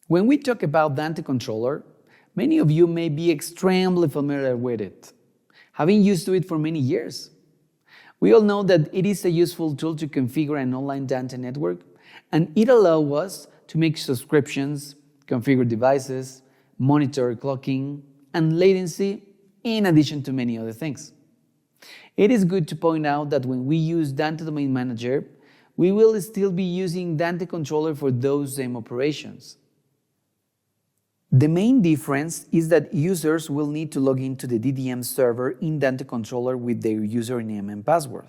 When we talk about Dante Controller, many of you may be extremely familiar with it, having used it for many years. We all know that it is a useful tool to configure an online Dante network, and it allows us to make subscriptions, configure devices, monitor clocking, and latency, in addition to many other things. It is good to point out that when we use Dante Domain Manager, we will still be using Dante Controller for those same operations. The main difference is that users will need to log into the DDM server in Dante Controller with their username and password.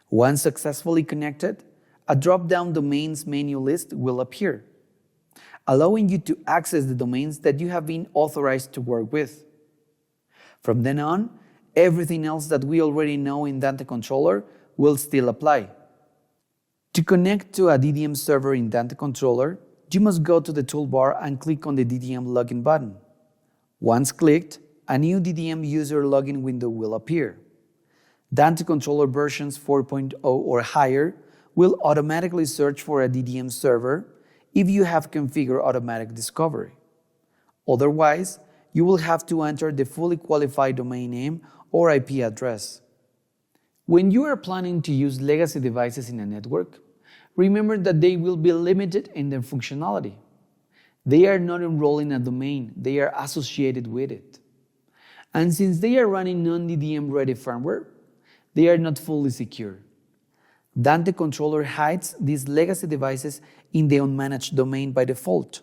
Once successfully connected, a drop-down domains menu list will appear, allowing you to access the domains that you have been authorized to work with. From then on, everything else that we already know in Dante Controller will still apply. To connect to a DDM server in Dante Controller, you must go to the toolbar and click on the DDM login button. Once clicked, a new DDM user login window will appear. Dante Controller versions 4.0 or higher will automatically search for a DDM server if you have configured automatic discovery. Otherwise, you will have to enter the fully qualified domain name or IP address. When you are planning to use legacy devices in a network, remember that they will be limited in their functionality. They are not enrolled in a domain, they are associated with it. And since they are running non-DDM ready firmware, they are not fully secure. Dante Controller hides these legacy devices in the unmanaged domain by default.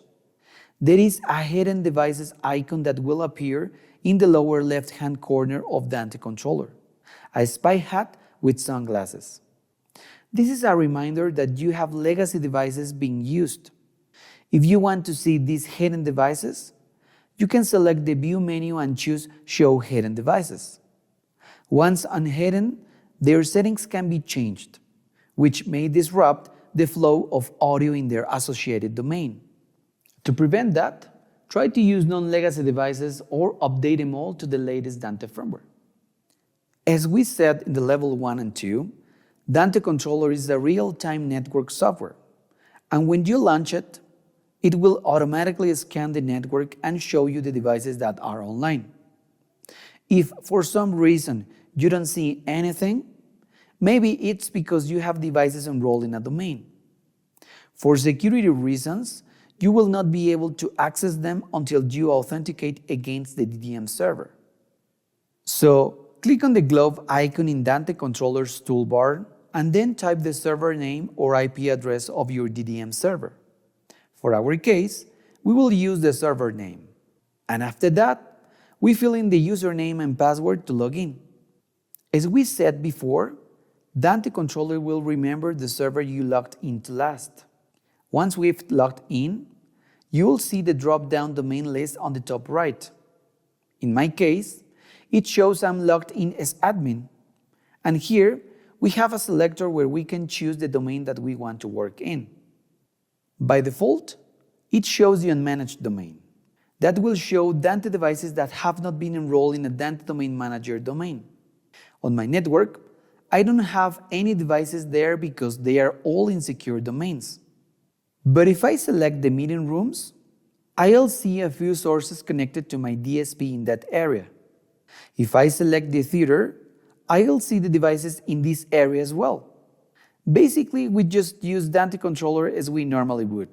There is a hidden devices icon that will appear in the lower left-hand corner of Dante Controller, a spy hat with sunglasses. This is a reminder that you have legacy devices being used. If you want to see these hidden devices, you can select the View menu and choose Show Hidden Devices. Once unhidden, their settings can be changed, which may disrupt the flow of audio in their associated domain. To prevent that, try to use non-legacy devices or update them all to the latest Dante firmware. As we said in the level 1 and 2, Dante Controller is a real-time network software, and when you launch it, it will automatically scan the network and show you the devices that are online. If for some reason you don't see anything, maybe it's because you have devices enrolled in a domain. For security reasons, you will not be able to access them until you authenticate against the DDM server. So, click on the glove icon in Dante Controller's toolbar and then type the server name or IP address of your DDM server. For our case, we will use the server name. And after that, we fill in the username and password to log in. As we said before, Dante Controller will remember the server you logged into last. Once we've logged in, you will see the drop-down domain list on the top right. In my case, it shows I'm logged in as admin. And here, we have a selector where we can choose the domain that we want to work in. By default, it shows the unmanaged domain. That will show Dante devices that have not been enrolled in a Dante Domain Manager domain. On my network, I don't have any devices there because they are all in secure domains. But if I select the meeting rooms, I'll see a few sources connected to my DSP in that area. If I select the theater, I'll see the devices in this area as well. Basically, we just use Dante Controller as we normally would.